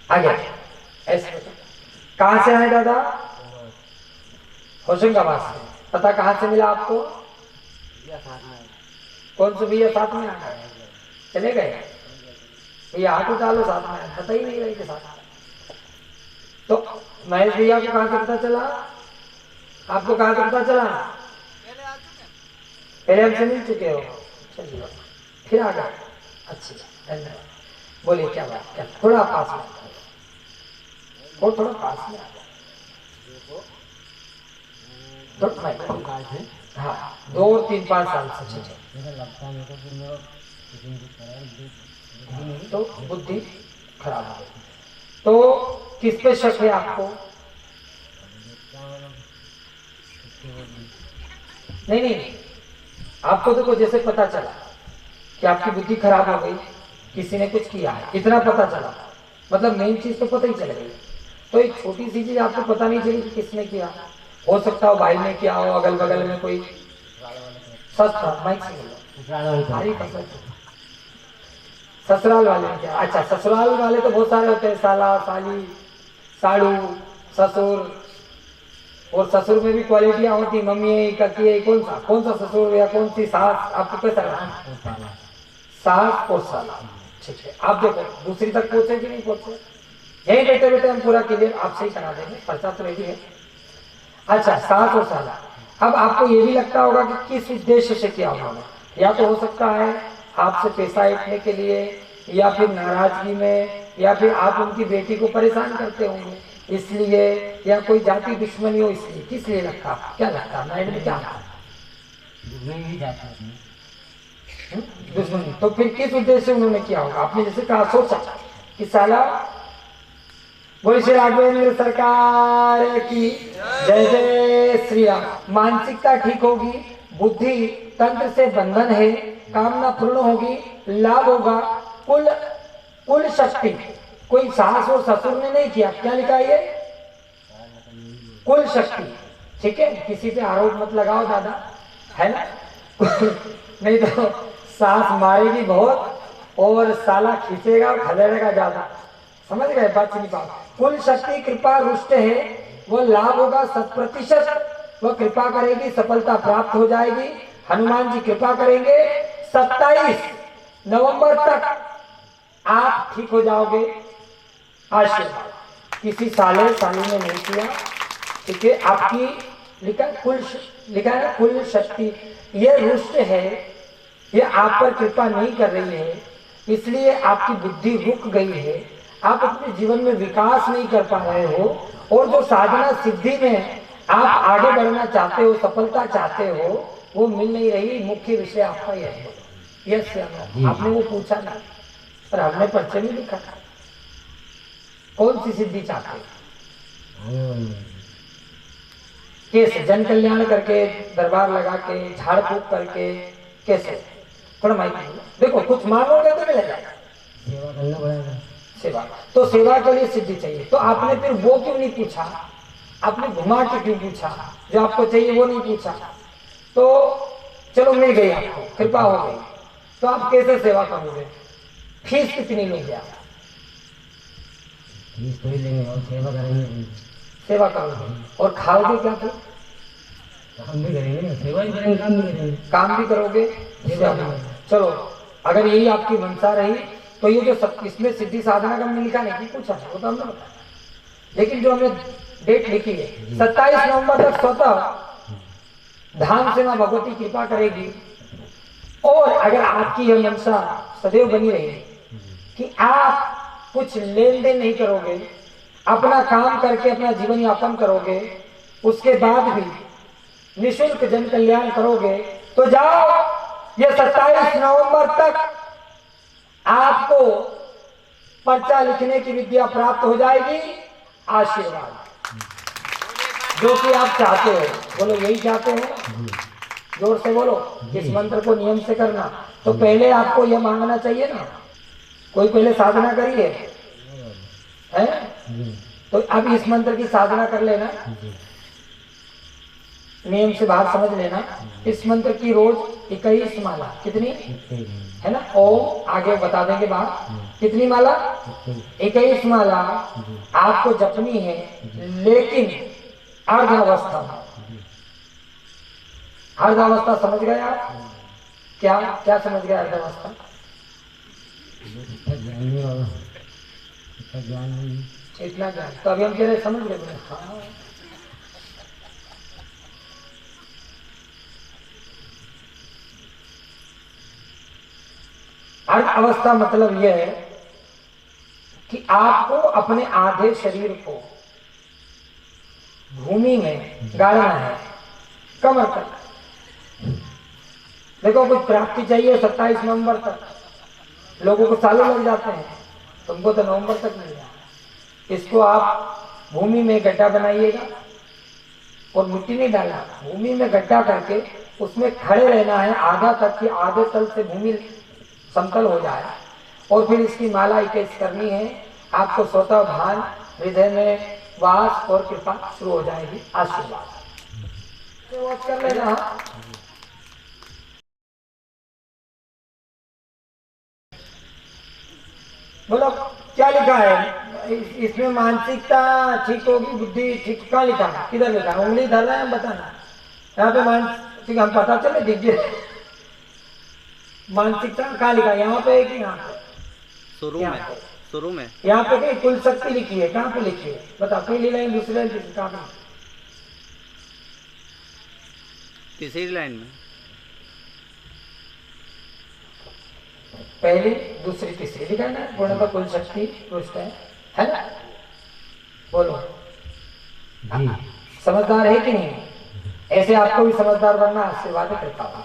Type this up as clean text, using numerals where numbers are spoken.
आगे ऐसे कहाँ से आए दादा? होशंगाबाद से। पता कहाँ से मिला आपको? कौन से भैया साथ में आ गए? चले गए भैया, ऑटो चालू साथ में, पता ही नहीं रही के साथ। तो महेश भैया को कहाँ से पता चला? आपको कहाँ से पता चला? पहले हमसे मिल चुके हो, चलिए फिर आ गए। अच्छा धन्यवाद। बोलिए क्या बात, क्या थोड़ा पास में और थोड़ा पास में आ जाए। हाँ 2 और 3 5 साल से तो बुद्धि खराब हो गई। तो किस पे शक है आपको? नहीं, आपको देखो जैसे पता चला कि आपकी बुद्धि खराब हो गई, किसी ने कुछ किया है, इतना पता चला, मतलब मेन चीज तो पता ही चल गई। तो एक छोटी सी चीज आपको पता नहीं चली कि किसने किया। हो सकता हो भाई ने किया हो, अगल बगल में कोई ससुराल वाले ने किया। अच्छा ससुराल वाले तो बहुत सारे होते हैं, साला साली साड़ू ससुर, और ससुर में भी क्वालिटियां होती, मम्मी ककी, कौन सा ससुर या कौन सी सास, आपको कैसा लगा? सास और साला। ठीक है, आप देखो दूसरी तक पहुंचे कि नहीं पहुंचे? यही बैठे बैठे हम पूरा क्लियर आपसे ही करा देंगे, पर्चा तो रेडी है। अच्छा सास और साला, अब आपको ये भी लगता होगा कि किस उद्देश्य से किया उन्होंने। या तो हो सकता है आपसे पैसा ऐंठने के लिए, या फिर नाराजगी में, या फिर आप उनकी बेटी को परेशान करते होंगे इसलिए, या कोई जाति दुश्मनी हो इसलिए। किस लिए लगता है? क्या लगता है माइंड में क्या आता? दुश्मनी। तो फिर किस उद्देश्य से उन्होंने किया होगा? आपने जैसे कहा सोचा कि साला, बोले श्री राघवेंद्र सरकार की जय जय श्री राम। मानसिकता ठीक होगी, बुद्धि तंत्र से बंधन है, कामना पूर्ण होगी, लाभ होगा, कुल शक्ति। कोई सास और ससुर ने नहीं किया, क्या लिखा है ये? कुल शक्ति। ठीक है, किसी पे आरोप मत लगाओ दादा, है ना? नहीं तो सास मारेगी बहुत और साला खींचेगा और खदेड़ेगा ज्यादा। समझ गए बात? नहीं बात। कुल शक्ति कृपा रुष्ट है, वो लाभ होगा 100%, वो कृपा करेगी, सफलता प्राप्त हो जाएगी। हनुमान जी कृपा करेंगे, 27 नवंबर तक आप ठीक हो जाओगे। आशीर्वाद। किसी साले साली ने नहीं किया, ठीक है? आपकी लिखा है कुल शक्ति, ये रुष्ट है, ये आप पर कृपा नहीं कर रही है, इसलिए आपकी बुद्धि रुक गई है, आप अपने जीवन में विकास नहीं कर पा रहे हो, और जो साधना सिद्धि में आप आगे बढ़ना चाहते हो, सफलता चाहते हो, वो मिल नहीं रही। मुख्य विषय आपका यह है। यस आपने वो पूछा ना, पर हमने पर्चे में लिखा था कौन सी सिद्धि चाहते हो? कैसे? जन कल्याण करके, दरबार लगा के, झाड़ फूक करके, कैसे? थोड़ा माइक देखो, कुछ मांगोगे तो मिलेगा। सेवा करना पड़ेगा। सेवा, तो सेवा के लिए सिद्धि चाहिए। तो आपने फिर वो क्यों नहीं पूछा? आपने घुमा के क्यों पूछा? जो आपको चाहिए वो नहीं पूछा। तो चलो मिल गई, आपको कृपा हो गई, तो आप कैसे सेवा करोगे? फीस कितनी लोगे आप? फीस तो ही लेंगे और सेवा करेंगे। सेवा करोगे और खाओगे क्या? फिर काम भी करेंगे, सेवा भी करेंगे, काम भी करेंगे। काम भी करोगे, सेवा भी करेंगे। चलो अगर यही आपकी मंशा रही, तो ये जो सब इसमें सिद्धि साधना का हमने लिखा नहीं पूछा, वो तो हमने बताया, लेकिन जो हमने डेट लिखी है 27 नवंबर तक स्वतः धाम से मां भगवती कृपा करेगी। और अगर आपकी यह मंशा सदैव बनी रहेगी कि आप कुछ लेन देन नहीं करोगे, अपना काम करके अपना जीवन यापन करोगे, उसके बाद भी निःशुल्क जन कल्याण करोगे, तो जाओ, ये 27 नवंबर तक आपको पर्चा लिखने की विद्या प्राप्त हो जाएगी। आशीर्वाद जो कि आप चाहते हो, बोलो यही चाहते हो, जोर से बोलो। इस मंत्र को नियम से करना, तो पहले आपको यह मांगना चाहिए ना, कोई पहले साधना करी है? तो अब इस मंत्र की साधना कर लेना, नियम से बाहर समझ लेना। इस मंत्र की रोज 21 माला, कितनी? है ना। ओम आगे बता देंगे बात। कितनी माला? 21 माला आपको जपनी है, लेकिन अर्धावस्था में। अर्धावस्था समझ गए आप? क्या क्या समझ गए अर्धावस्था? इतना ज्ञान तो अभी हम कह रहे समझ गए। हाँ, अर्ध अवस्था मतलब यह है कि आपको अपने आधे शरीर को भूमि में गाड़ना है, कमर तक। देखो कुछ प्राप्ति चाहिए 27 नवंबर तक, लोगों को सालों लग जाते हैं, तुमको तो नवंबर तक मिल जाए। इसको आप भूमि में गड्ढा बनाइएगा और मिट्टी नहीं डालना, भूमि में गड्ढा करके उसमें खड़े रहना है आधा तक, कि आधे तल से भूमि समतल हो जाए। और फिर इसकी माला 21 करनी है। आपको स्वतः भान हृदय में वास और कृपा शुरू हो जाएगी। आशीर्वाद कर लेना। बोलो क्या लिखा है इसमें? मानसिकता ठीक होगी, बुद्धि ठीक, कहाँ लिखा है? किधर लिखा है? उंगली धर रहे हैं, बताना। यहाँ पे मानसिक हम पता चले दिख मानसिकता कहाँ लिखा है? यहाँ पे है कि यहाँ पे? शुरू में, शुरू में यहाँ पे कहीं कुल शक्ति लिखी है, कहाँ पे लिखी है? बता, पहली लाइन, दूसरी लाइन, कहाँ पे? तीसरी लाइन में, पहली, दूसरी, तीसरी लिखा है ना। पूर्णतः कुल शक्ति पूछता है ना। बोलो समझदार है कि नहीं? ऐसे आपको भी समझदार बनना आशीर्वाद करता हूँ।